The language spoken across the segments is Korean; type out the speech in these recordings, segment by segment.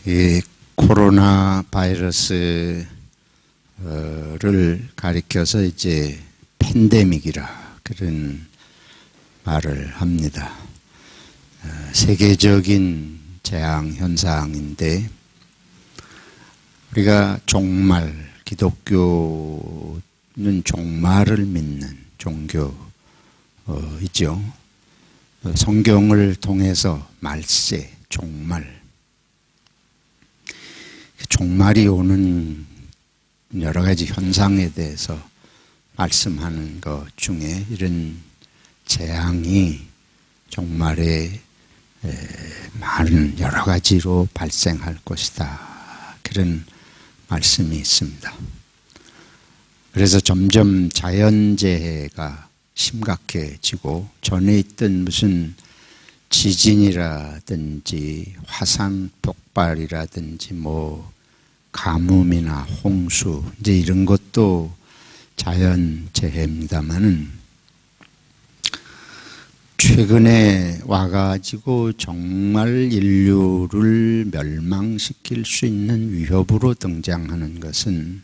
이 코로나 바이러스를 가리켜서 이제 팬데믹이라 그런 말을 합니다. 세계적인 재앙 현상인데 우리가 종말, 기독교는 종말을 믿는 종교이죠. 성경을 통해서 말세, 종말이 오는 여러 가지 현상에 대해서 말씀하는 것 중에 이런 재앙이 종말에 많은 여러 가지로 발생할 것이다. 그런 말씀이 있습니다. 그래서 점점 자연재해가 심각해지고 전에 있던 무슨 지진이라든지 화산 폭발이라든지 가뭄이나 홍수 이제 이런 것도 자연재해입니다만은 최근에 와가지고 정말 인류를 멸망시킬 수 있는 위협으로 등장하는 것은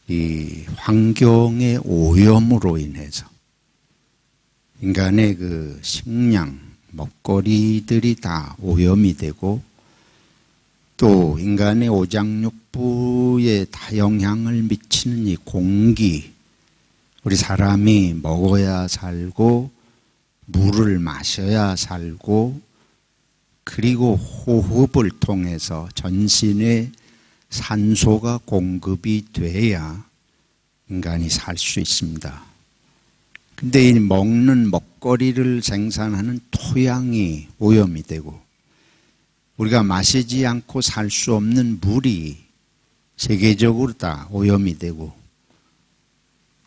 이 환경의 오염으로 인해서 인간의 그 식량, 먹거리들이 다 오염이 되고 또 인간의 오장육부에 다 영향을 미치는 이 공기, 우리 사람이 먹어야 살고 물을 마셔야 살고 그리고 호흡을 통해서 전신에 산소가 공급이 돼야 인간이 살 수 있습니다. 근데 이 먹는 먹거리를 생산하는 토양이 오염이 되고 우리가 마시지 않고 살 수 없는 물이 세계적으로 다 오염이 되고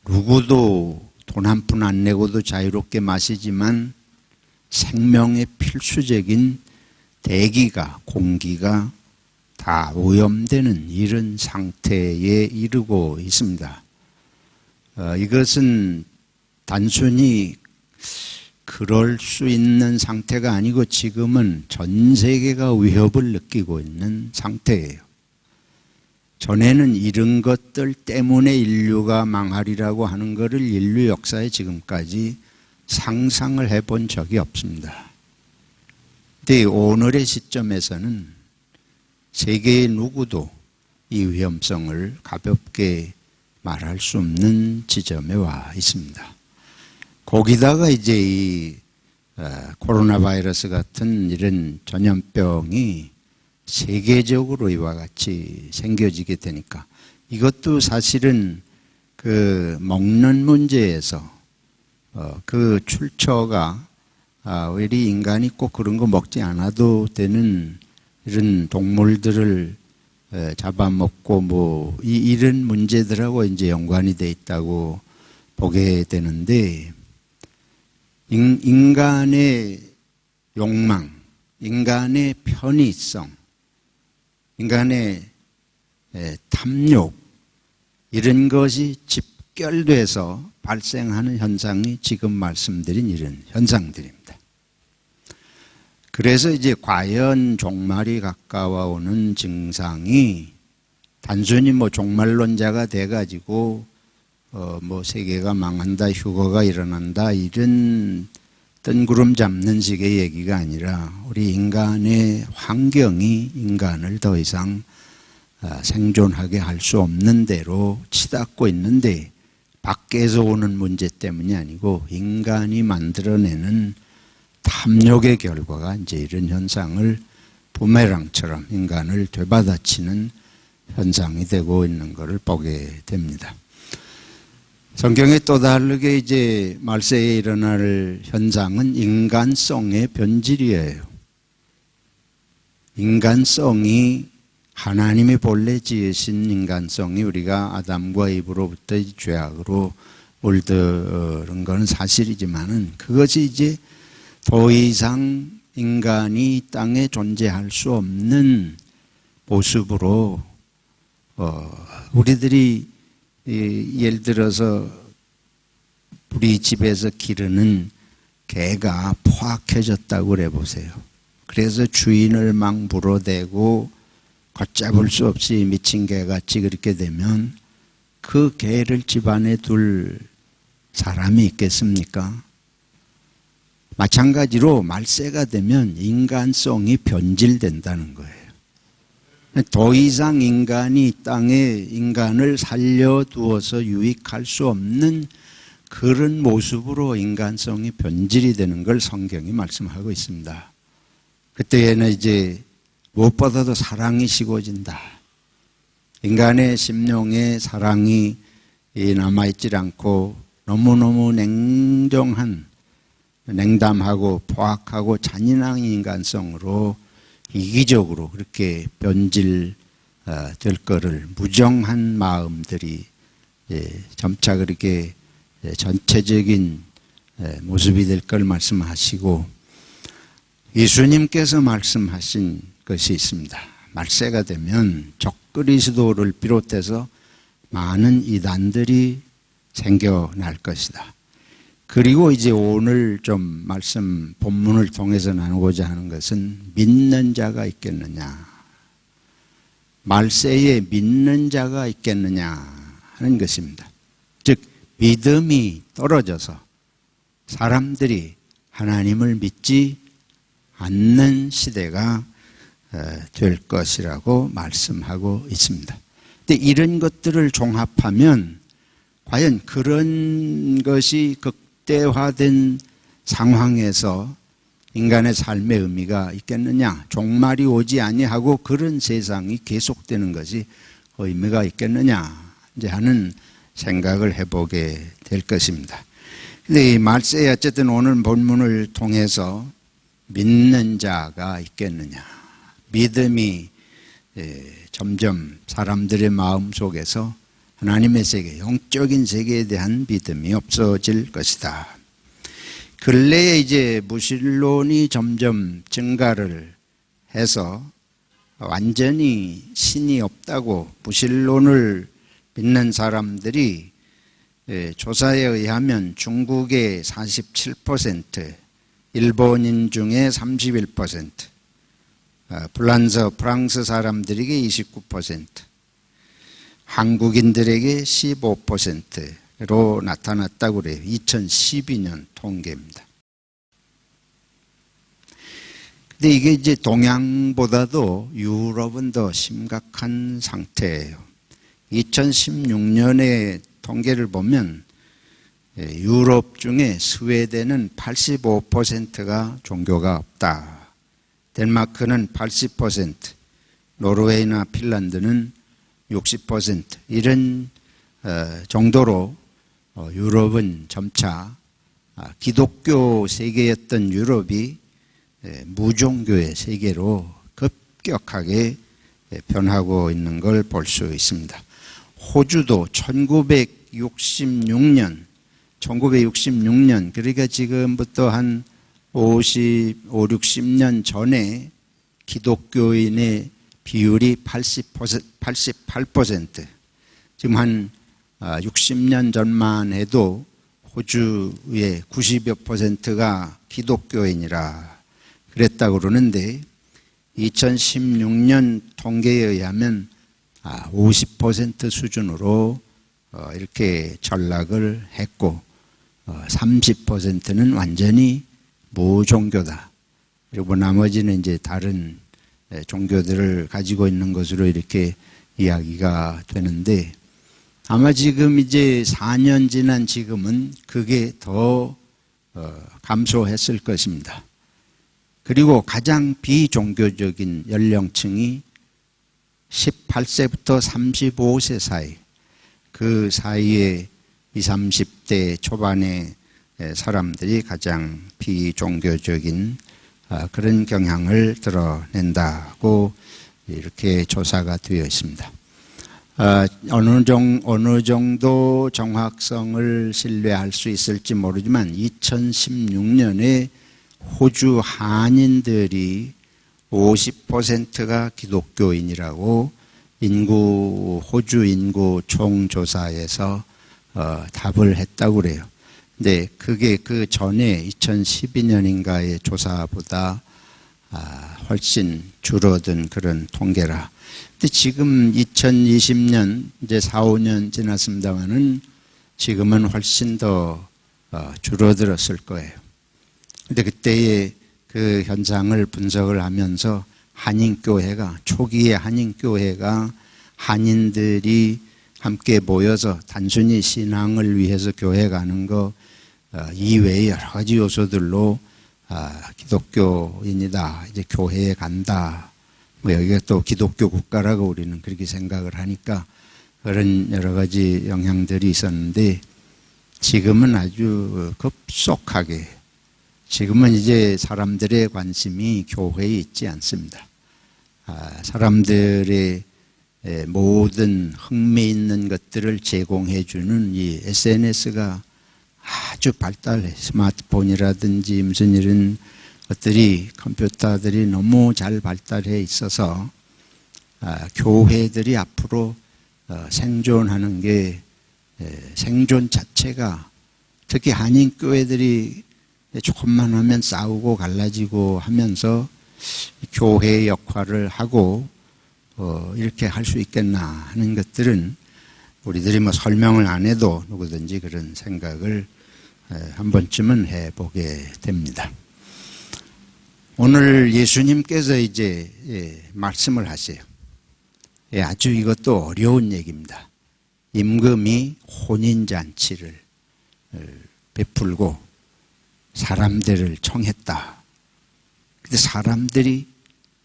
누구도 돈 한 푼 안 내고도 자유롭게 마시지만 생명의 필수적인 대기가, 공기가 다 오염되는 이런 상태에 이르고 있습니다. 이것은 단순히 그럴 수 있는 상태가 아니고 지금은 전 세계가 위협을 느끼고 있는 상태예요. 전에는 이런 것들 때문에 인류가 망하리라고 하는 것을 인류 역사에 지금까지 상상을 해본 적이 없습니다. 근데 오늘의 시점에서는 세계의 누구도 이 위험성을 가볍게 말할 수 없는 지점에 와 있습니다. 거기다가 이제 이 코로나 바이러스 같은 이런 전염병이 세계적으로 이와 같이 생겨지게 되니까 이것도 사실은 그 먹는 문제에서 그 출처가 우리 인간이 꼭 그런 거 먹지 않아도 되는 이런 동물들을 잡아먹고 이런 문제들하고 이제 연관이 돼 있다고 보게 되는데 인간의 욕망, 인간의 편의성, 인간의 탐욕 이런 것이 집결돼서 발생하는 현상이 지금 말씀드린 이런 현상들입니다. 그래서 이제 과연 종말이 가까워오는 증상이 단순히 종말론자가 돼가지고 세계가 망한다, 휴거가 일어난다 이런 뜬구름 잡는 식의 얘기가 아니라 우리 인간의 환경이 인간을 더 이상 생존하게 할 수 없는 대로 치닫고 있는데 밖에서 오는 문제 때문이 아니고 인간이 만들어내는 탐욕의 결과가 이제 이런 현상을 부메랑처럼 인간을 되받아치는 현상이 되고 있는 것을 보게 됩니다. 성경에 또 다르게 이제 말세에 일어날 현상은 인간성의 변질이에요. 인간성이 하나님이 본래 지으신 인간성이 우리가 아담과 이브로부터 죄악으로 물들은 것은 사실이지만은 그것이 이제 더 이상 인간이 땅에 존재할 수 없는 모습으로 우리들이 예를 들어서 우리 집에서 기르는 개가 포악해졌다고 그래 보세요. 그래서 주인을 막 물어대고 걷잡을 수 없이 미친 개같이 그렇게 되면 그 개를 집안에 둘 사람이 있겠습니까? 마찬가지로 말세가 되면 인간성이 변질된다는 거예요. 더 이상 인간이 땅에 인간을 살려두어서 유익할 수 없는 그런 모습으로 인간성이 변질이 되는 걸 성경이 말씀하고 있습니다. 그때에는 이제 무엇보다도 사랑이 식어진다. 인간의 심령에 사랑이 남아있질 않고 너무너무 냉담하고 포악하고 잔인한 인간성으로 이기적으로 그렇게 변질될 거를 무정한 마음들이 점차 그렇게 전체적인 모습이 될 걸 말씀하시고, 예수님께서 말씀하신 것이 있습니다. 말세가 되면 적그리스도를 비롯해서 많은 이단들이 생겨날 것이다. 그리고 이제 오늘 좀 말씀 본문을 통해서 나누고자 하는 것은 믿는 자가 있겠느냐, 말세에 믿는 자가 있겠느냐 하는 것입니다. 즉 믿음이 떨어져서 사람들이 하나님을 믿지 않는 시대가 될 것이라고 말씀하고 있습니다. 근데 이런 것들을 종합하면 과연 그런 것이 극대화된 상황에서 인간의 삶의 의미가 있겠느냐, 종말이 오지 아니하고 그런 세상이 계속되는 것이 의미가 있겠느냐 이제 하는 생각을 해보게 될 것입니다. 근데 이 말세에 어쨌든 오늘 본문을 통해서 믿는 자가 있겠느냐, 믿음이 점점 사람들의 마음 속에서 하나님의 세계, 영적인 세계에 대한 믿음이 없어질 것이다. 근래에 이제 무신론이 점점 증가를 해서 완전히 신이 없다고 무신론을 믿는 사람들이 조사에 의하면 중국의 47%, 일본인 중에 31%, 프랑스 사람들에게 29%, 한국인들에게 15%로 나타났다고 그래요. 2012년 통계입니다. 근데 이게 이제 동양보다도 유럽은 더 심각한 상태예요. 2016년에 통계를 보면 유럽 중에 스웨덴은 85%가 종교가 없다. 덴마크는 80%, 노르웨이나 핀란드는 60% 이런 정도로 유럽은 점차 기독교 세계였던 유럽이 무종교의 세계로 급격하게 변하고 있는 걸 볼 수 있습니다. 호주도 1966년 그러니까 지금부터 한 60년 전에 기독교인의 비율이 88%, 지금 한 60년 전만 해도 호주의 90여 %가 기독교인이라 그랬다고 그러는데 2016년 통계에 의하면 50% 수준으로 이렇게 전락을 했고 30%는 완전히 무종교다. 그리고 나머지는 이제 다른 종교들을 가지고 있는 것으로 이렇게 이야기가 되는데, 아마 지금 이제 4년 지난 지금은 그게 더 감소했을 것입니다. 그리고 가장 비종교적인 연령층이 18세부터 35세 사이, 그 사이에 20, 30대 초반의 사람들이 가장 비종교적인 그런 경향을 드러낸다고 이렇게 조사가 되어 있습니다. 어느 정도 정확성을 신뢰할 수 있을지 모르지만 2016년에 호주 한인들이 50%가 기독교인이라고 호주 인구 총조사에서 답을 했다고 그래요. 근데 그게 그 전에 2012년인가의 조사보다 훨씬 줄어든 그런 통계라. 근데 지금 2020년 이제 4, 5년 지났습니다만은 지금은 훨씬 더 줄어들었을 거예요. 근데 그때의 그 현상을 분석을 하면서 한인교회가, 초기의 한인교회가 한인들이 함께 모여서 단순히 신앙을 위해서 교회 가는 거 이외의 여러 가지 요소들로 기독교인이다, 이제 교회에 간다, 뭐 여기가 또 기독교 국가라고 우리는 그렇게 생각을 하니까 그런 여러 가지 영향들이 있었는데 지금은 아주 급속하게, 지금은 이제 사람들의 관심이 교회에 있지 않습니다. 사람들의 모든 흥미있는 것들을 제공해 주는 이 SNS가 아주 발달해, 스마트폰이라든지 무슨 이런 것들이, 컴퓨터들이 너무 잘 발달해 있어서 교회들이 앞으로 생존하는 게, 생존 자체가, 특히 한인교회들이 조금만 하면 싸우고 갈라지고 하면서 교회의 역할을 하고 이렇게 할 수 있겠나 하는 것들은 우리들이 뭐 설명을 안 해도 누구든지 그런 생각을 한 번쯤은 해보게 됩니다. 오늘 예수님께서 이제 말씀을 하세요. 아주 이것도 어려운 얘기입니다. 임금이 혼인잔치를 베풀고 사람들을 청했다. 근데 사람들이,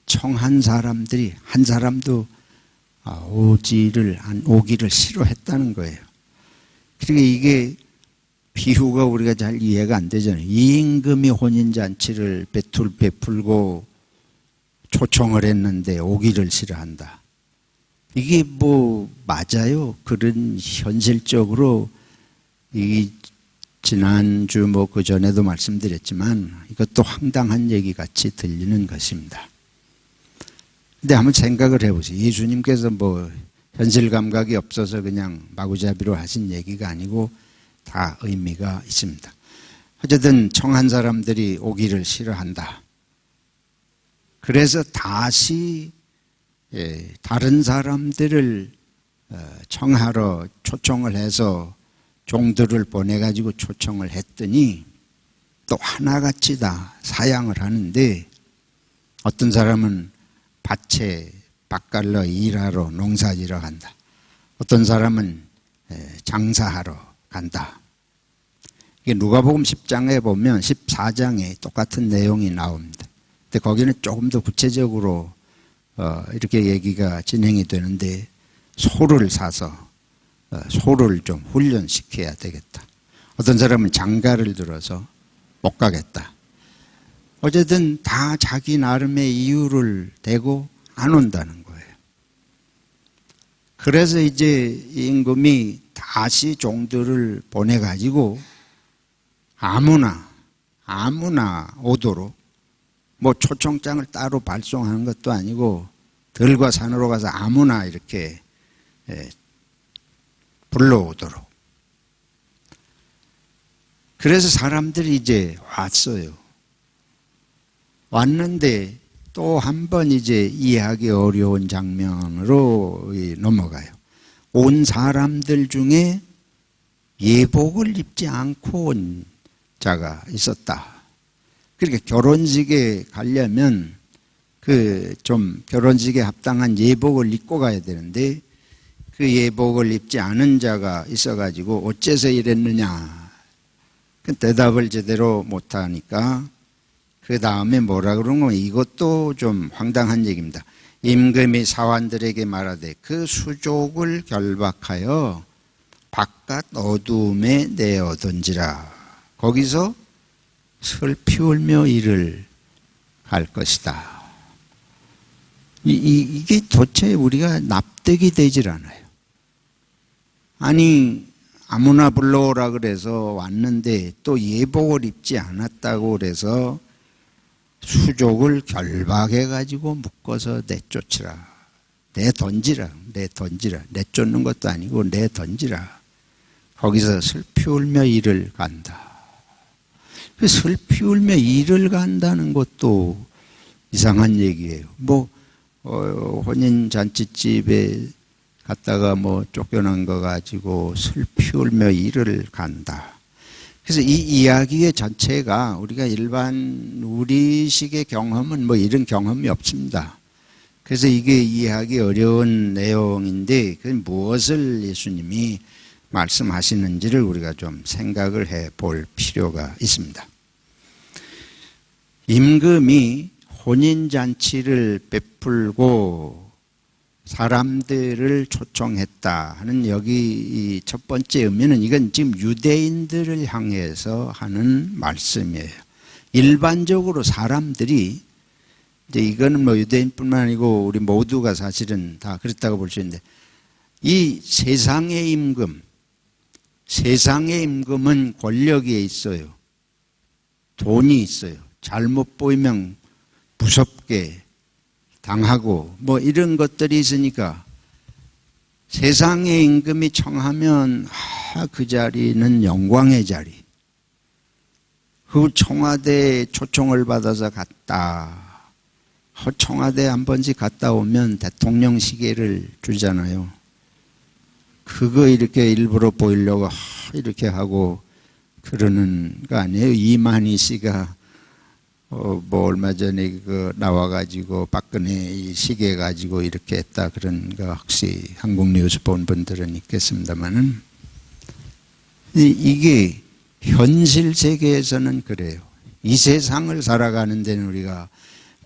청한 사람들이 한 사람도 오기를 싫어했다는 거예요. 그러니까 이게 비유가 우리가 잘 이해가 안 되잖아요. 이 임금이 혼인잔치를 베풀고 초청을 했는데 오기를 싫어한다. 이게 뭐 맞아요? 그런 현실적으로 이 지난주 뭐 그 전에도 말씀드렸지만 이것도 황당한 얘기 같이 들리는 것입니다. 근데 한번 생각을 해보세요. 예수님께서 뭐 현실 감각이 없어서 그냥 마구잡이로 하신 얘기가 아니고 다 의미가 있습니다. 어쨌든 청한 사람들이 오기를 싫어한다. 그래서 다시 다른 사람들을 청하러 초청을 해서 종들을 보내가지고 초청을 했더니 또 하나같이 다 사양을 하는데 어떤 사람은 밭에 밭갈러 일하러 농사지러 간다. 어떤 사람은 장사하러 간다. 이게 누가복음 10장에 보면 14장에 똑같은 내용이 나옵니다. 근데 거기는 조금 더 구체적으로 이렇게 얘기가 진행이 되는데 소를 사서 소를 좀 훈련시켜야 되겠다. 어떤 사람은 장가를 들어서 못 가겠다. 어쨌든 다 자기 나름의 이유를 대고 안 온다는 거예요. 그래서 이제 임금이 다시 종들을 보내가지고 아무나 오도록, 뭐 초청장을 따로 발송하는 것도 아니고 들과 산으로 가서 아무나 이렇게 불러오도록. 그래서 사람들이 이제 왔어요. 왔는데 또 한 번 이제 이해하기 어려운 장면으로 넘어가요. 온 사람들 중에 예복을 입지 않고 온 자가 있었다. 그러니까 결혼식에 가려면 좀 결혼식에 합당한 예복을 입고 가야 되는데 그 예복을 입지 않은 자가 있어가지고 어째서 이랬느냐. 그 대답을 제대로 못하니까 그 다음에 뭐라 그런 거면 이것도 좀 황당한 얘기입니다. 임금이 사환들에게 말하되 그 수족을 결박하여 바깥 어두움에 내어던지라. 거기서 슬피 울며 이를 갈 것이다. 이게 도대체 우리가 납득이 되질 않아요. 아니 아무나 불러오라 그래서 왔는데 또 예복을 입지 않았다고 그래서 수족을 결박해가지고 묶어서 내쫓으라. 내던지라. 내쫓는 것도 아니고 내던지라. 거기서 슬피 울며 이를 간다. 슬피 울며 이를 간다는 것도 이상한 얘기예요. 혼인 잔치집에 갔다가 쫓겨난 거 가지고 슬피 울며 이를 간다. 그래서 이 이야기의 전체가 우리가 일반 우리식의 경험은 이런 경험이 없습니다. 그래서 이게 이해하기 어려운 내용인데 그 무엇을 예수님이 말씀하시는지를 우리가 좀 생각을 해 볼 필요가 있습니다. 임금이 혼인잔치를 베풀고 사람들을 초청했다 하는 여기 첫 번째 의미는 이건 지금 유대인들을 향해서 하는 말씀이에요. 일반적으로 사람들이 이제 이거는 유대인뿐만 아니고 우리 모두가 사실은 다 그렇다고 볼 수 있는데 이 세상의 임금은 권력에 있어요. 돈이 있어요. 잘못 보이면 무섭게 당하고 이런 것들이 있으니까 세상의 임금이 청하면 그 자리는 영광의 자리. 그 청와대에 초청을 받아서 갔다. 청와대 한 번씩 갔다 오면 대통령 시계를 주잖아요. 그거 이렇게 일부러 보이려고 이렇게 하고 그러는 거 아니에요. 이만희 씨가 얼마 전에 나와가지고 박근혜 이 시계 가지고 이렇게 했다 그런 거 혹시 한국 뉴스 본 분들은 있겠습니다만은 이게 현실 세계에서는 그래요. 이 세상을 살아가는 데는 우리가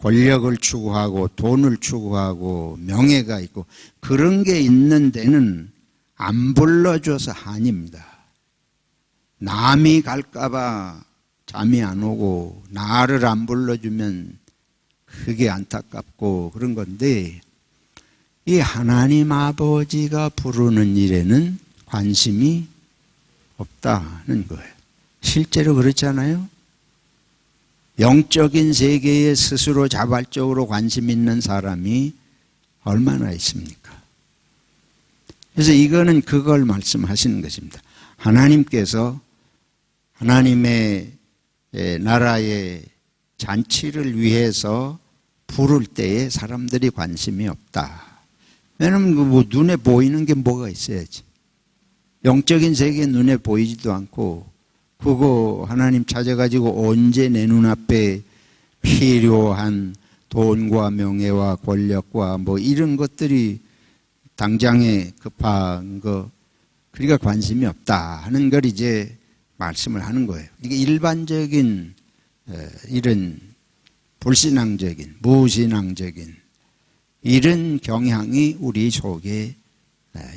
권력을 추구하고 돈을 추구하고 명예가 있고 그런 게 있는 데는 안 불러줘서 한입니다. 남이 갈까봐 잠이 안 오고 나를 안 불러주면 그게 안타깝고 그런 건데 이 하나님 아버지가 부르는 일에는 관심이 없다는 거예요. 실제로 그렇잖아요. 영적인 세계에 스스로 자발적으로 관심 있는 사람이 얼마나 있습니까? 그래서 이거는 그걸 말씀하시는 것입니다. 하나님께서 하나님의 나라의 잔치를 위해서 부를 때에 사람들이 관심이 없다. 왜냐하면 눈에 보이는 게 뭐가 있어야지. 영적인 세계 눈에 보이지도 않고 그거 하나님 찾아가지고 언제 내 눈앞에 필요한 돈과 명예와 권력과 이런 것들이 당장에 급한 거 그러니까 관심이 없다 하는 걸 이제 말씀을 하는 거예요. 이게 일반적인 이런 불신앙적인 무신앙적인 이런 경향이 우리 속에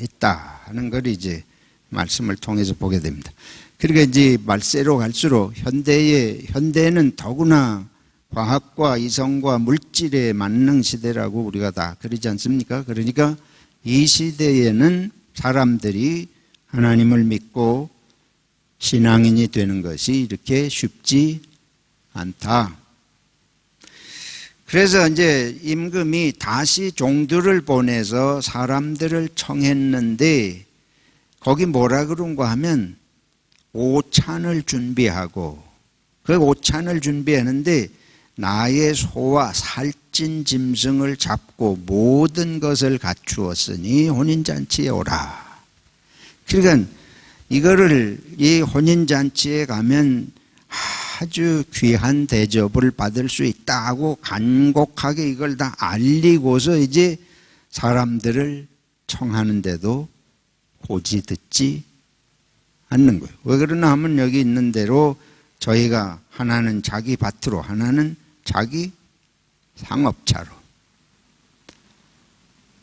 있다 하는 걸 이제 말씀을 통해서 보게 됩니다. 그러니까 이제 말세로 갈수록 현대는 더구나 과학과 이성과 물질의 만능 시대라고 우리가 다 그러지 않습니까? 그러니까 이 시대에는 사람들이 하나님을 믿고 신앙인이 되는 것이 이렇게 쉽지 않다. 그래서 이제 임금이 다시 종들을 보내서 사람들을 청했는데 거기 뭐라 그런가 하면 오찬을 준비하고 그 오찬을 준비하는데 나의 소와 살찐 짐승을 잡고 모든 것을 갖추었으니 혼인잔치에 오라. 그러니까 이거를 이 혼인잔치에 가면 아주 귀한 대접을 받을 수 있다고 간곡하게 이걸 다 알리고서 이제 사람들을 청하는데도 고지 듣지 않는 거예요. 왜 그러나 하면 여기 있는 대로 저희가 하나는 자기 밭으로 하나는 자기 상업차로.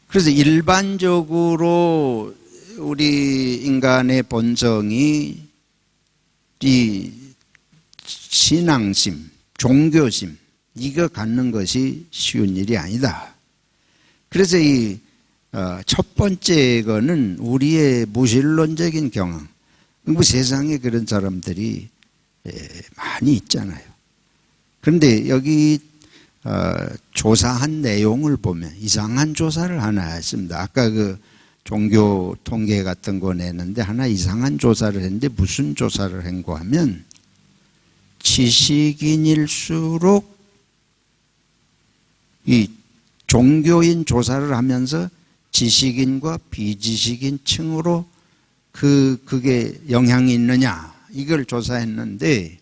그래서 일반적으로 우리 인간의 본성이 이 신앙심, 종교심 이거 갖는 것이 쉬운 일이 아니다. 그래서 이 첫 번째 거는 우리의 무신론적인 경험. 세상에 그런 사람들이 많이 있잖아요. 그런데 여기 조사한 내용을 보면 이상한 조사를 하나 했습니다. 아까 그 종교 통계 같은 거 내는데 하나 이상한 조사를 했는데 무슨 조사를 한거 하면 지식인일수록 이 종교인 조사를 하면서 지식인과 비지식인 층으로 그게 영향이 있느냐 이걸 조사했는데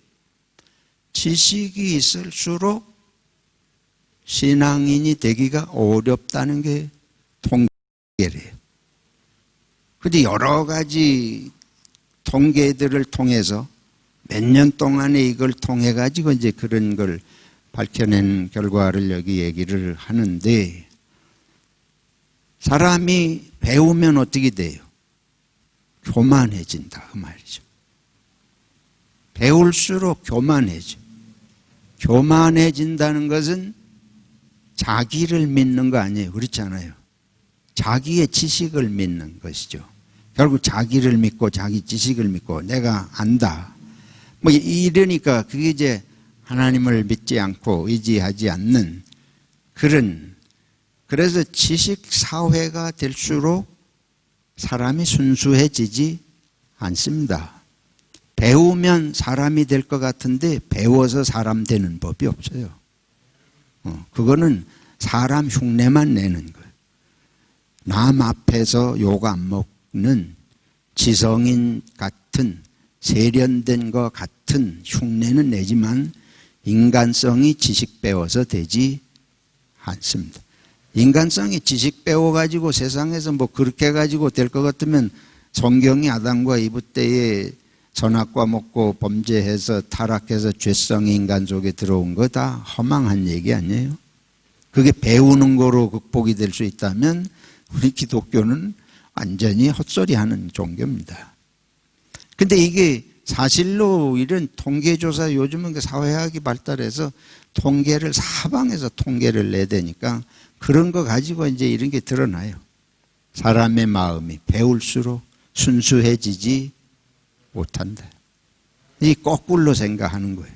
지식이 있을수록 신앙인이 되기가 어렵다는 게 통계래요. 근데 여러 가지 통계들을 통해서 몇 년 동안에 이걸 통해 가지고 이제 그런 걸 밝혀낸 결과를 여기 얘기를 하는데 사람이 배우면 어떻게 돼요? 교만해진다 그 말이죠. 배울수록 교만해져. 교만해진다는 것은 자기를 믿는 거 아니에요. 그렇잖아요. 자기의 지식을 믿는 것이죠. 결국 자기를 믿고 자기 지식을 믿고 내가 안다. 뭐 이러니까 그게 이제 하나님을 믿지 않고 의지하지 않는 그래서 지식 사회가 될수록 사람이 순수해지지 않습니다. 배우면 사람이 될 것 같은데 배워서 사람 되는 법이 없어요. 그거는 사람 흉내만 내는 거예요. 남 앞에서 욕 안 먹는 지성인 같은 세련된 것 같은 흉내는 내지만 인간성이 지식 배워서 되지 않습니다. 인간성이 지식 배워가지고 세상에서 뭐 그렇게 가지고 될 것 같으면 성경이 아담과 이브 때에 선악과 먹고 범죄해서 타락해서 죄성이 인간 속에 들어온 거 다 허망한 얘기 아니에요? 그게 배우는 거로 극복이 될 수 있다면 우리 기독교는 완전히 헛소리하는 종교입니다. 근데 이게 사실로 이런 통계조사 요즘은 사회학이 발달해서 통계를 사방에서 통계를 내대니까 그런 거 가지고 이제 이런 게 드러나요. 사람의 마음이 배울수록 순수해지지 못한다. 이 거꾸로 생각하는 거예요.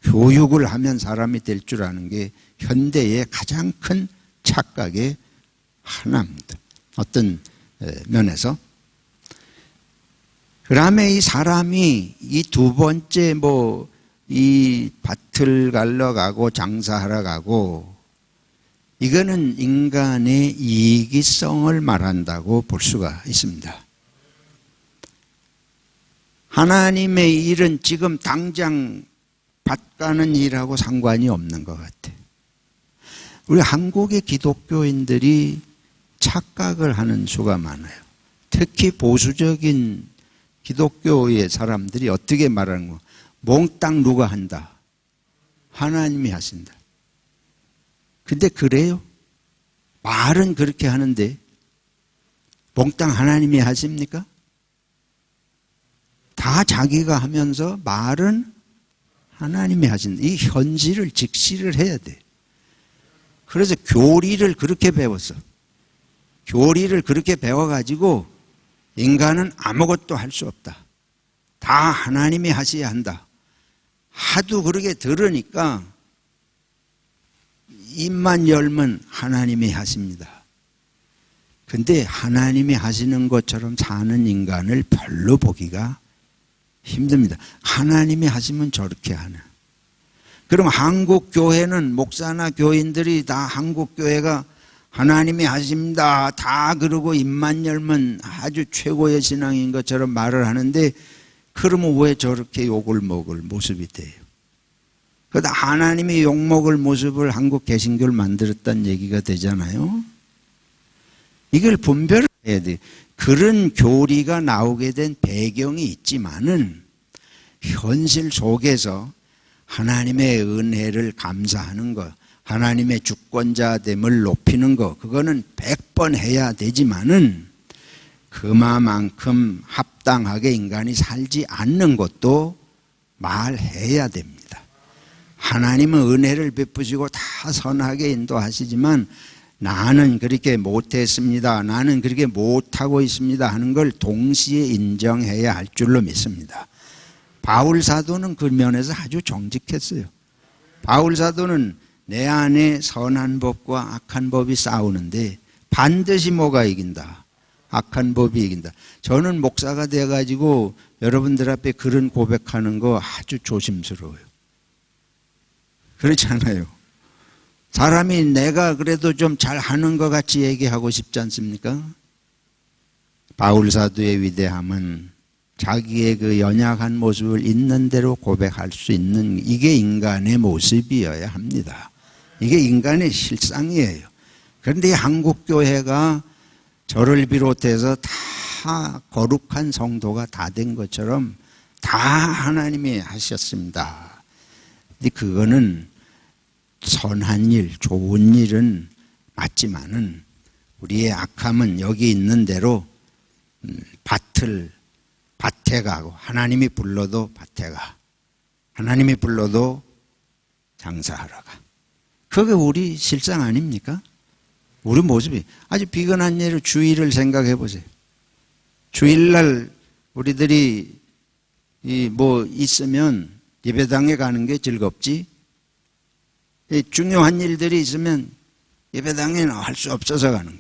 교육을 하면 사람이 될 줄 아는 게 현대의 가장 큰 착각의 하나입니다. 어떤 면에서. 그다음에 이 사람이 이 두 번째 이 밭을 갈러 가고 장사하러 가고 이거는 인간의 이기성을 말한다고 볼 수가 있습니다. 하나님의 일은 지금 당장 밭 가는 일하고 상관이 없는 것 같아요. 우리 한국의 기독교인들이 착각을 하는 수가 많아요. 특히 보수적인 기독교의 사람들이 어떻게 말하는 거? 몽땅 누가 한다? 하나님이 하신다. 근데 그래요? 말은 그렇게 하는데 몽땅 하나님이 하십니까? 다 자기가 하면서 말은 하나님이 하신다. 이 현실을 직시를 해야 돼. 그래서 교리를 그렇게 배웠어. 교리를 그렇게 배워가지고 인간은 아무것도 할 수 없다. 다 하나님이 하셔야 한다. 하도 그렇게 들으니까 입만 열면 하나님이 하십니다. 근데 하나님이 하시는 것처럼 사는 인간을 별로 보기가 힘듭니다. 하나님이 하시면 저렇게 하나. 그럼 한국 교회는 목사나 교인들이 다 한국 교회가 하나님이 하십니다. 다 그러고 입만 열면 아주 최고의 신앙인 것처럼 말을 하는데 그러면 왜 저렇게 욕을 먹을 모습이 돼요? 그러다 하나님이 욕먹을 모습을 한국 개신교를 만들었다는 얘기가 되잖아요. 이걸 분별을 해야 돼요. 그런 교리가 나오게 된 배경이 있지만은 현실 속에서 하나님의 은혜를 감사하는 것, 하나님의 주권자됨을 높이는 것, 그거는 100번 해야 되지만은 그만큼 합당하게 인간이 살지 않는 것도 말해야 됩니다. 하나님은 은혜를 베푸시고 다 선하게 인도하시지만 나는 그렇게 못했습니다. 나는 그렇게 못하고 있습니다 하는 걸 동시에 인정해야 할 줄로 믿습니다. 바울 사도는 그 면에서 아주 정직했어요. 바울 사도는 내 안에 선한 법과 악한 법이 싸우는데 반드시 뭐가 이긴다? 악한 법이 이긴다. 저는 목사가 돼가지고 여러분들 앞에 그런 고백하는 거 아주 조심스러워요. 그렇지 않아요? 사람이 내가 그래도 좀 잘하는 것 같이 얘기하고 싶지 않습니까? 바울 사도의 위대함은 자기의 그 연약한 모습을 있는 대로 고백할 수 있는, 이게 인간의 모습이어야 합니다. 이게 인간의 실상이에요. 그런데 한국 교회가 저를 비롯해서 다 거룩한 성도가 다 된 것처럼 다 하나님이 하셨습니다. 근데 그거는 선한 일, 좋은 일은 맞지만은 우리의 악함은 여기 있는 대로 밭에 가고, 하나님이 불러도 밭에 가, 하나님이 불러도 장사하러 가. 그게 우리 실상 아닙니까? 우리 모습이. 아주 비근한 예로 주일을 생각해 보세요. 주일날 우리들이 뭐 있으면 예배당에 가는 게 즐겁지, 중요한 일들이 있으면 예배당에는 할 수 없어서 가는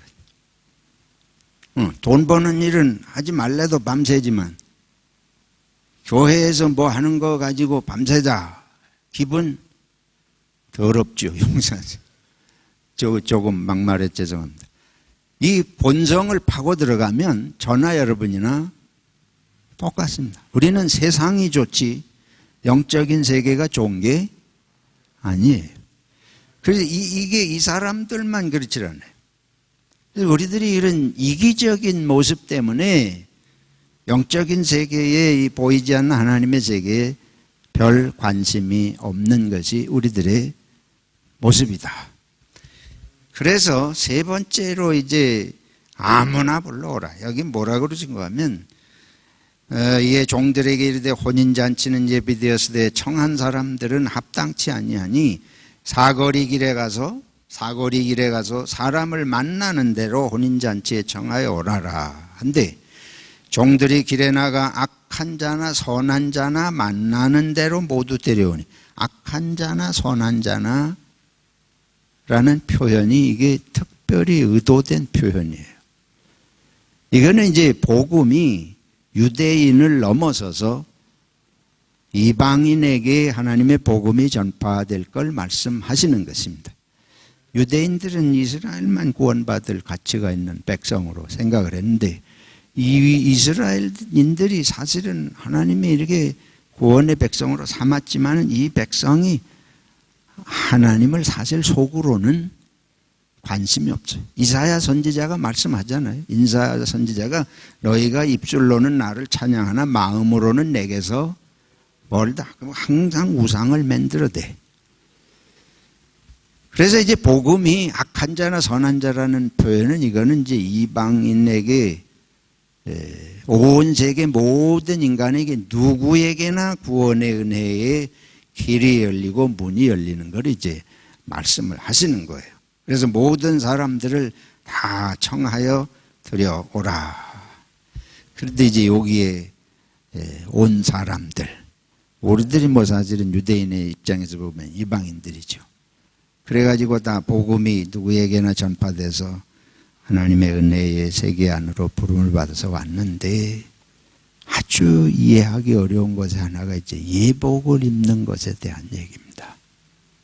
거예요. 돈 버는 일은 하지 말래도 밤새지만 교회에서 뭐 하는 거 가지고 밤새자, 기분 더럽죠. 용서하세요. 조금 막말해 죄송합니다. 이 본성을 파고 들어가면 저나 여러분이나 똑같습니다. 우리는 세상이 좋지 영적인 세계가 좋은 게 아니에요. 그래서 이게 이 사람들만 그렇지 않아요. 그래서 우리들이 이런 이기적인 모습 때문에 영적인 세계에 보이지 않는 하나님의 세계에 별 관심이 없는 것이 우리들의 모습이다. 그래서 세 번째로 이제 아무나 불러오라. 여기 뭐라 그러신가 하면 이에 종들에게 이르되 혼인잔치는 예비되었으되 청한 사람들은 합당치 아니하니 사거리 길에 가서 사람을 만나는 대로 혼인잔치에 청하여 오라라. 한데 종들이 길에 나가 악한 자나 선한 자나 만나는 대로 모두 데려오니, 악한 자나 선한 자나 라는 표현이 이게 특별히 의도된 표현이에요. 이거는 이제 복음이 유대인을 넘어서서 이방인에게 하나님의 복음이 전파될 걸 말씀하시는 것입니다. 유대인들은 이스라엘만 구원받을 가치가 있는 백성으로 생각을 했는데, 이 이스라엘인들이 사실은 하나님이 이렇게 구원의 백성으로 삼았지만 이 백성이 하나님을 사실 속으로는 관심이 없어요. 이사야 선지자가 말씀하잖아요. 이사야 선지자가 너희가 입술로는 나를 찬양하나 마음으로는 내게서 멀다. 그럼 항상 우상을 만들어대. 그래서 이제 복음이 악한 자나 선한 자라는 표현은 이거는 이제 이방인에게, 온 세계 모든 인간에게 누구에게나 구원의 은혜에 길이 열리고 문이 열리는 걸 이제 말씀을 하시는 거예요. 그래서 모든 사람들을 다 청하여 들여오라. 그런데 이제 여기에 온 사람들, 우리들이 뭐 사실은 유대인의 입장에서 보면 이방인들이죠. 그래가지고 다 복음이 누구에게나 전파돼서 하나님의 은혜의 세계 안으로 부름을 받아서 왔는데, 아주 이해하기 어려운 것의 하나가 이제 예복을 입는 것에 대한 얘기입니다.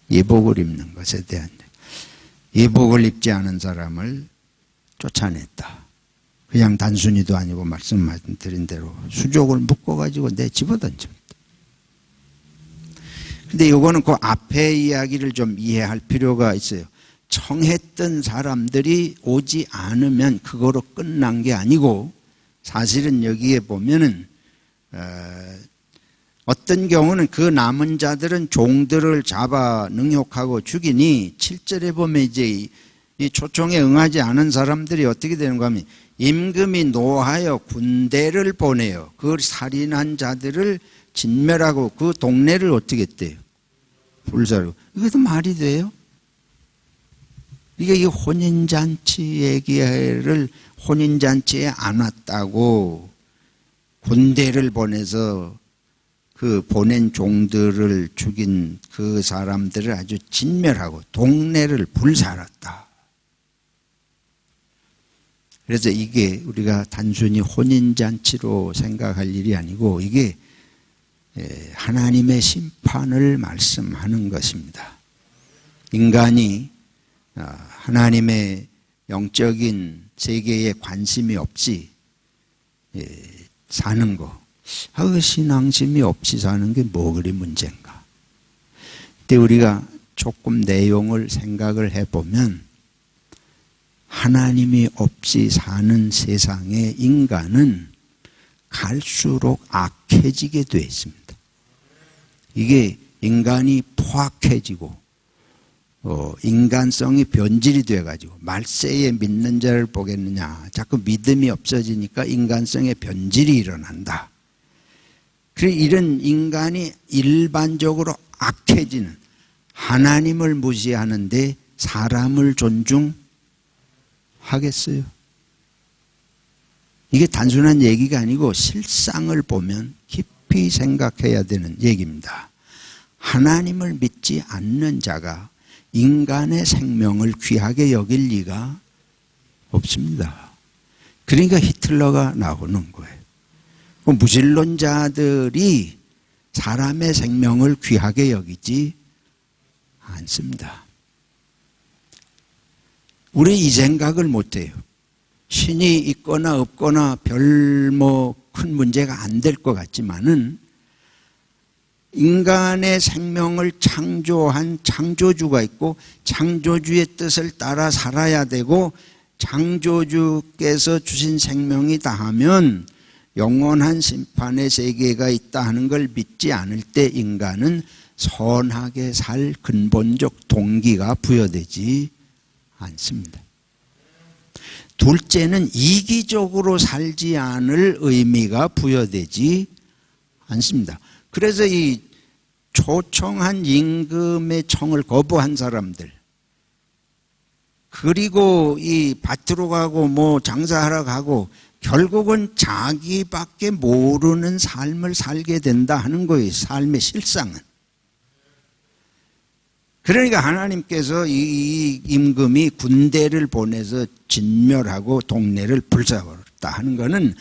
예복을 입는 것에 대한 얘기. 예복을 입지 않은 사람을 쫓아냈다. 그냥 단순히도 아니고 말씀드린 대로 수족을 묶어가지고 내 집어던집니다. 근데 이거는 그 앞에 이야기를 좀 이해할 필요가 있어요. 청했던 사람들이 오지 않으면 그거로 끝난 게 아니고, 사실은 여기에 보면은 어떤 경우는 그 남은 자들은 종들을 잡아 능욕하고 죽이니, 7절에 보면 이제 이 초청에 응하지 않은 사람들이 어떻게 되는가 하면 임금이 노하여 군대를 보내요. 그 살인한 자들을 진멸하고 그 동네를 어떻게 했대요? 불사르고. 이것도 말이 돼요? 이게 이 혼인잔치 얘기를 혼인잔치에 안 왔다고 군대를 보내서 그 보낸 종들을 죽인 그 사람들을 아주 진멸하고 동네를 불살았다. 그래서 이게 우리가 단순히 혼인잔치로 생각할 일이 아니고 이게 하나님의 심판을 말씀하는 것입니다. 인간이 하나님의 영적인 세계에 관심이 없이 사는 거, 신앙심이 없이 사는 게 뭐 그리 문제인가? 근데 우리가 조금 내용을 생각을 해보면 하나님이 없이 사는 세상의 인간은 갈수록 악해지게 되어 있습니다. 이게 인간이 포악해지고 인간성이 변질이 돼가지고 말세에 믿는 자를 보겠느냐, 자꾸 믿음이 없어지니까 인간성의 변질이 일어난다. 그래서 이런 인간이 일반적으로 악해지는, 하나님을 무시하는데 사람을 존중하겠어요? 이게 단순한 얘기가 아니고 실상을 보면 깊이 생각해야 되는 얘기입니다. 하나님을 믿지 않는 자가 인간의 생명을 귀하게 여길 리가 없습니다. 그러니까 히틀러가 나오는 거예요. 무신론자들이 사람의 생명을 귀하게 여기지 않습니다. 우리 이 생각을 못해요. 신이 있거나 없거나 별 큰 문제가 안 될 것 같지만은 인간의 생명을 창조한 창조주가 있고 창조주의 뜻을 따라 살아야 되고 창조주께서 주신 생명이 다하면 영원한 심판의 세계가 있다 하는 걸 믿지 않을 때 인간은 선하게 살 근본적 동기가 부여되지 않습니다. 둘째는 이기적으로 살지 않을 의미가 부여되지 않습니다. 그래서 이 초청한 임금의 청을 거부한 사람들, 그리고 이 밭으로 가고 뭐 장사하러 가고 결국은 자기밖에 모르는 삶을 살게 된다 하는 거예요. 삶의 실상은. 그러니까 하나님께서 이 임금이 군대를 보내서 진멸하고 동네를 불사버렸다 하는 것은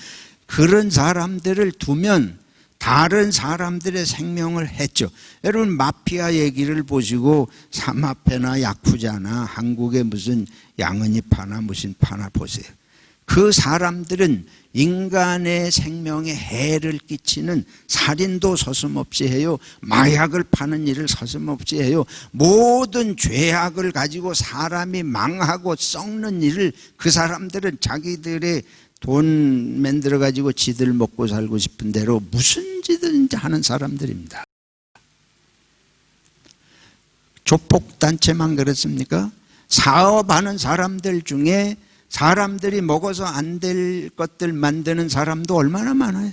그런 사람들을 두면 다른 사람들의 생명을 했죠. 여러분 마피아 얘기를 보시고 사마페나 야쿠자나 한국의 무슨 양은이 파나 무슨 파나 보세요. 그 사람들은 인간의 생명에 해를 끼치는 살인도 서슴없이 해요. 마약을 파는 일을 서슴없이 해요. 모든 죄악을 가지고 사람이 망하고 썩는 일을 그 사람들은 자기들의 돈 만들어 가지고 지들 먹고 살고 싶은 대로 무슨 짓든지 하는 사람들입니다. 조폭단체만 그렇습니까? 사업하는 사람들 중에 사람들이 먹어서 안 될 것들 만드는 사람도 얼마나 많아요.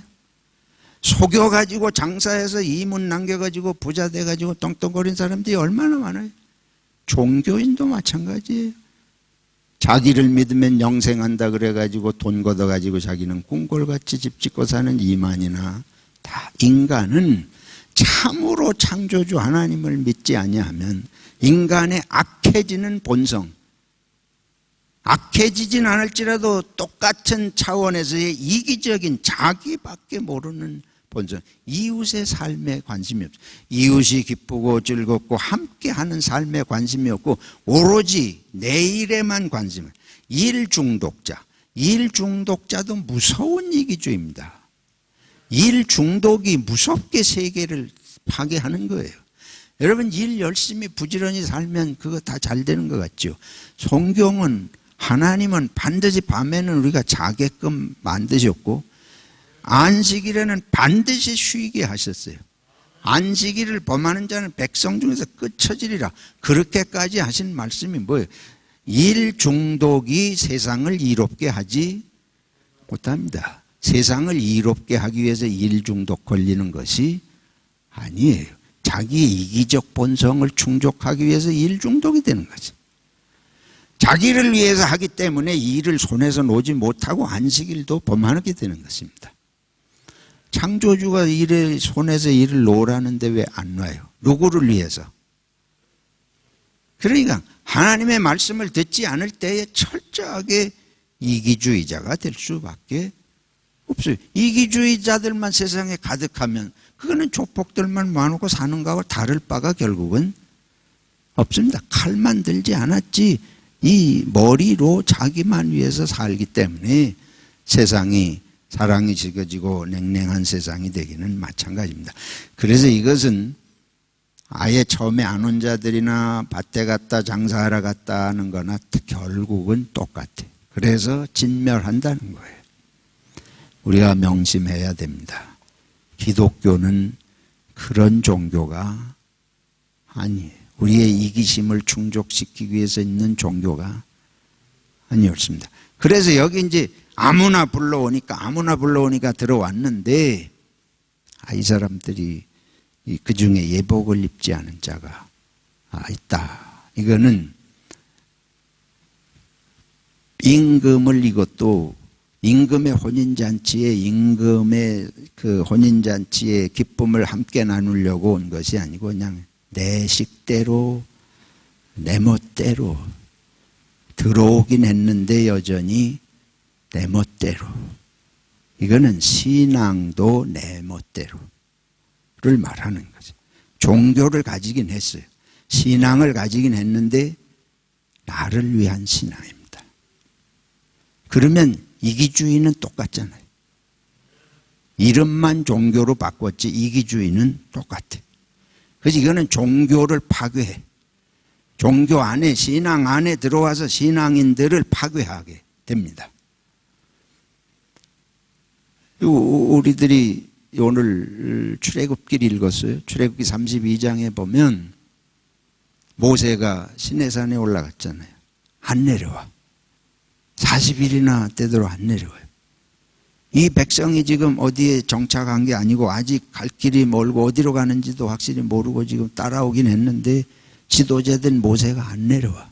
속여가지고 장사해서 이문 남겨가지고 부자 돼가지고 똥똥거린 사람들이 얼마나 많아요. 종교인도 마찬가지예요. 자기를 믿으면 영생한다 그래가지고 돈 걷어가지고 자기는 궁궐같이 집 짓고 사는 이만이나, 다 인간은 참으로 창조주 하나님을 믿지 아니하면 인간의 악해지는 본성, 악해지진 않을지라도 똑같은 차원에서의 이기적인 자기밖에 모르는 본성, 이웃의 삶에 관심이 없어요. 이웃이 기쁘고 즐겁고 함께하는 삶에 관심이 없고 오로지 내 일에만 관심을. 일 중독자도 무서운 이기주의입니다. 일 중독이 무섭게 세계를 파괴하는 거예요. 여러분 일 열심히 부지런히 살면 그거 다 잘 되는 것 같죠. 성경은 하나님은 반드시 밤에는 우리가 자게끔 만드셨고 안식일에는 반드시 쉬게 하셨어요. 안식일을 범하는 자는 백성 중에서 끝처지리라. 그렇게까지 하신 말씀이 뭐예요? 일 중독이 세상을 이롭게 하지 못합니다. 세상을 이롭게 하기 위해서 일 중독 걸리는 것이 아니에요. 자기 이기적 본성을 충족하기 위해서 일 중독이 되는 거지. 자기를 위해서 하기 때문에 일을 손에서 놓지 못하고 안식일도 범하게 되는 것입니다. 창조주가 일에 손에서 일을 놓으라는데 왜 안 놔요? 누구를 위해서? 그러니까 하나님의 말씀을 듣지 않을 때에 철저하게 이기주의자가 될 수밖에 없어요. 이기주의자들만 세상에 가득하면 그거는 조폭들만 많고 사는 거하고 다를 바가 결국은 없습니다. 칼만 들지 않았지 이 머리로 자기만 위해서 살기 때문에 세상이 사랑이 식어지고 냉랭한 세상이 되기는 마찬가지입니다. 그래서 이것은 아예 처음에 안 온 자들이나 밭에 갔다 장사하러 갔다 하는 거나 결국은 똑같아. 그래서 진멸한다는 거예요. 우리가 명심해야 됩니다. 기독교는 그런 종교가 아니에요. 우리의 이기심을 충족시키기 위해서 있는 종교가 아니었습니다. 그래서 여기 이제 아무나 불러오니까 들어왔는데 이 사람들이 그 중에 예복을 입지 않은 자가 있다. 이거는 임금을 이것도 임금의 혼인잔치에 임금의 그 혼인잔치의 기쁨을 함께 나누려고 온 것이 아니고 그냥 내 식대로 내 멋대로 들어오긴 했는데 여전히 내 멋대로. 이거는 신앙도 내 멋대로를 말하는 거죠. 종교를 가지긴 했어요. 신앙을 가지긴 했는데 나를 위한 신앙입니다. 그러면 이기주의는 똑같잖아요. 이름만 종교로 바꿨지 이기주의는 똑같아. 그래서 이거는 종교를 파괴해. 종교 안에 신앙 안에 들어와서 신앙인들을 파괴하게 됩니다. 우리들이 오늘 출애굽기를 읽었어요. 출애굽기 32장에 보면 모세가 시내산에 올라갔잖아요. 안 내려와. 40일이나 되도록 안 내려와요. 이 백성이 지금 어디에 정착한 게 아니고 아직 갈 길이 멀고 어디로 가는지도 확실히 모르고 지금 따라오긴 했는데 지도자된 모세가 안 내려와.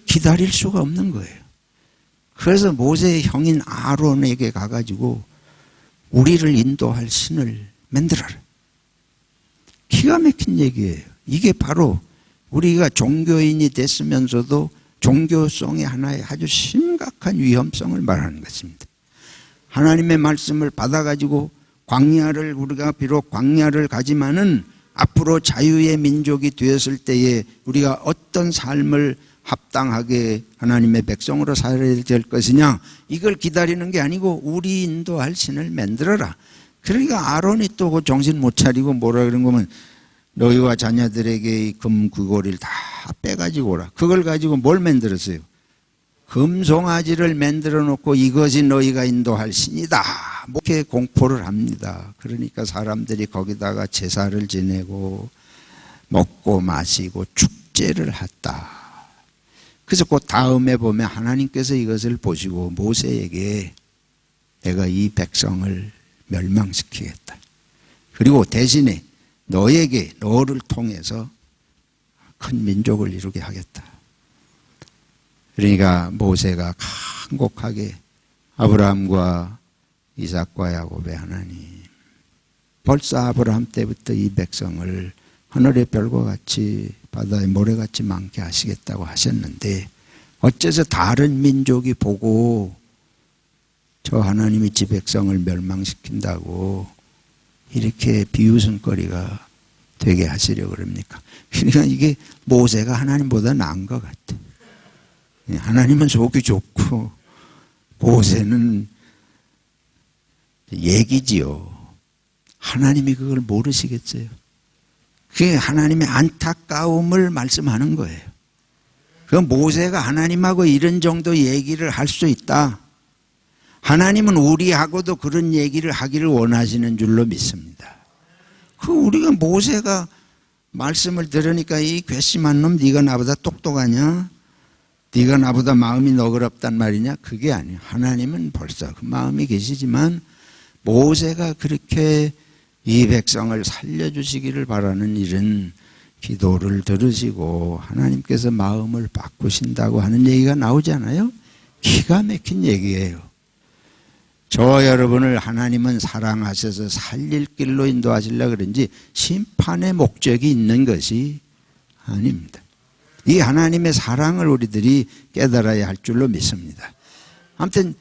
기다릴 수가 없는 거예요. 그래서 모세의 형인 아론에게 가가지고 우리를 인도할 신을 만들어라. 기가 막힌 얘기예요. 이게 바로 우리가 종교인이 됐으면서도 종교성의 하나의 아주 심각한 위험성을 말하는 것입니다. 하나님의 말씀을 받아가지고 우리가 비록 광야를 가지만은 앞으로 자유의 민족이 되었을 때에 우리가 어떤 삶을 합당하게 하나님의 백성으로 살아야 될 것이냐, 이걸 기다리는 게 아니고 우리 인도할 신을 만들어라. 그러니까 아론이 또 그 정신 못 차리고 뭐라 그런 거면 너희와 자녀들에게 이 금 귀고리를 다 빼가지고 오라. 그걸 가지고 뭘 만들었어요? 금송아지를 만들어 놓고 이것이 너희가 인도할 신이다. 이렇게 공포를 합니다. 그러니까 사람들이 거기다가 제사를 지내고 먹고 마시고 축제를 했다. 그래서 그 다음에 보면 하나님께서 이것을 보시고 모세에게 내가 이 백성을 멸망시키겠다. 그리고 대신에 너를 통해서 큰 민족을 이루게 하겠다. 그러니까 모세가 간곡하게 아브라함과 이삭과 야곱의 하나님, 벌써 아브라함 때부터 이 백성을 하늘의 별과 같이 바다의 모래같이 많게 하시겠다고 하셨는데 어째서 다른 민족이 보고 저 하나님이 지 백성을 멸망시킨다고 이렇게 비웃음거리가 되게 하시려고 그럽니까? 그러니까 이게 모세가 하나님보다 나은 것 같아. 하나님은 속이 좋고 모세는 얘기지요. 하나님이 그걸 모르시겠어요? 그게 하나님의 안타까움을 말씀하는 거예요. 그 모세가 하나님하고 이런 정도 얘기를 할 수 있다. 하나님은 우리하고도 그런 얘기를 하기를 원하시는 줄로 믿습니다. 우리가 모세가 말씀을 들으니까 이 괘씸한 놈 네가 나보다 똑똑하냐? 네가 나보다 마음이 너그럽단 말이냐? 그게 아니에요. 하나님은 벌써 그 마음이 계시지만 모세가 그렇게 이 백성을 살려주시기를 바라는 이런 기도를 들으시고 하나님께서 마음을 바꾸신다고 하는 얘기가 나오잖아요. 기가 막힌 얘기예요. 저 여러분을 하나님은 사랑하셔서 살릴 길로 인도하시려고 그런지 심판의 목적이 있는 것이 아닙니다. 이 하나님의 사랑을 우리들이 깨달아야 할 줄로 믿습니다. 아무튼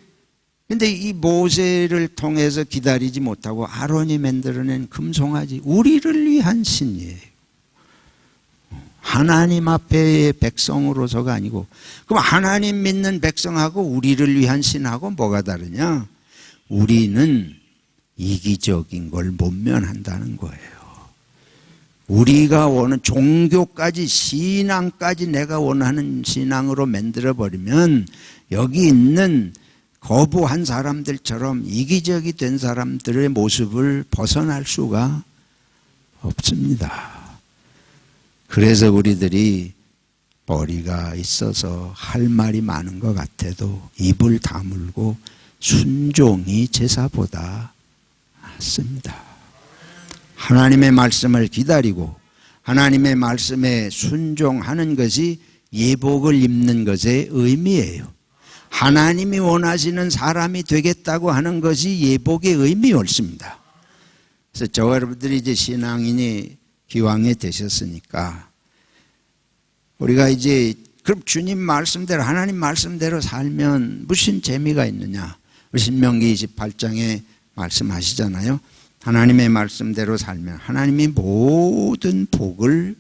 근데 이 모세를 통해서 기다리지 못하고 아론이 만들어낸 금송아지, 우리를 위한 신이에요. 하나님 앞에의 백성으로서가 아니고, 그럼 하나님 믿는 백성하고 우리를 위한 신하고 뭐가 다르냐? 우리는 이기적인 걸 못 면한다는 거예요. 우리가 원하는 종교까지, 신앙까지 내가 원하는 신앙으로 만들어버리면 여기 있는 거부한 사람들처럼 이기적이 된 사람들의 모습을 벗어날 수가 없습니다. 그래서 우리들이 머리가 있어서 할 말이 많은 것 같아도 입을 다물고 순종이 제사보다 낫습니다. 하나님의 말씀을 기다리고 하나님의 말씀에 순종하는 것이 예복을 입는 것의 의미예요. 하나님이 원하시는 사람이 되겠다고 하는 것이 예복의 의미였습니다. 그래서 저와 여러분들이 이제 신앙인이 기왕에 되셨으니까 우리가 이제 그럼 주님 말씀대로, 하나님 말씀대로 살면 무슨 재미가 있느냐? 신명기 28장에 말씀하시잖아요. 하나님의 말씀대로 살면 하나님이 모든 복을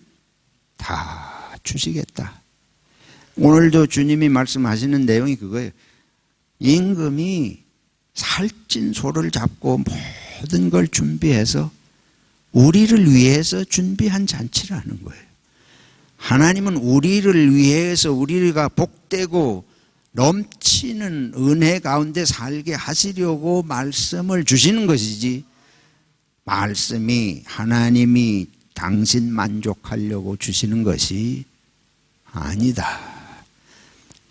다 주시겠다. 오늘도 주님이 말씀하시는 내용이 그거예요. 임금이 살찐 소를 잡고 모든 걸 준비해서 우리를 위해서 준비한 잔치라는 거예요. 하나님은 우리를 위해서 우리가 복되고 넘치는 은혜 가운데 살게 하시려고 말씀을 주시는 것이지, 말씀이 하나님이 당신 만족하려고 주시는 것이 아니다.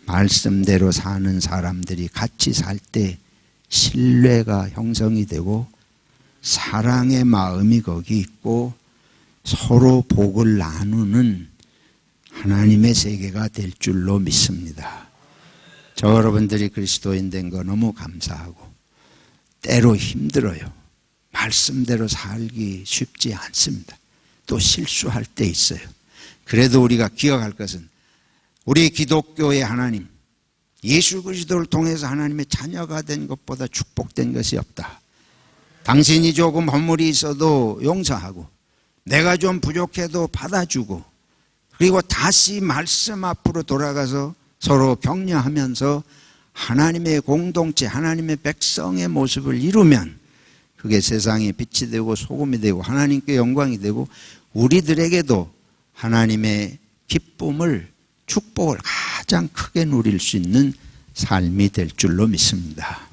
말씀대로 사는 사람들이 같이 살 때 신뢰가 형성이 되고 사랑의 마음이 거기 있고 서로 복을 나누는 하나님의 세계가 될 줄로 믿습니다. 저 여러분들이 그리스도인 된 거 너무 감사하고, 때로 힘들어요. 말씀대로 살기 쉽지 않습니다. 또 실수할 때 있어요. 그래도 우리가 기억할 것은 우리 기독교의 하나님, 예수 그리스도를 통해서 하나님의 자녀가 된 것보다 축복된 것이 없다. 당신이 조금 허물이 있어도 용서하고 내가 좀 부족해도 받아주고, 그리고 다시 말씀 앞으로 돌아가서 서로 격려하면서 하나님의 공동체, 하나님의 백성의 모습을 이루면 그게 세상에 빛이 되고 소금이 되고 하나님께 영광이 되고 우리들에게도 하나님의 기쁨을, 축복을 가장 크게 누릴 수 있는 삶이 될 줄로 믿습니다.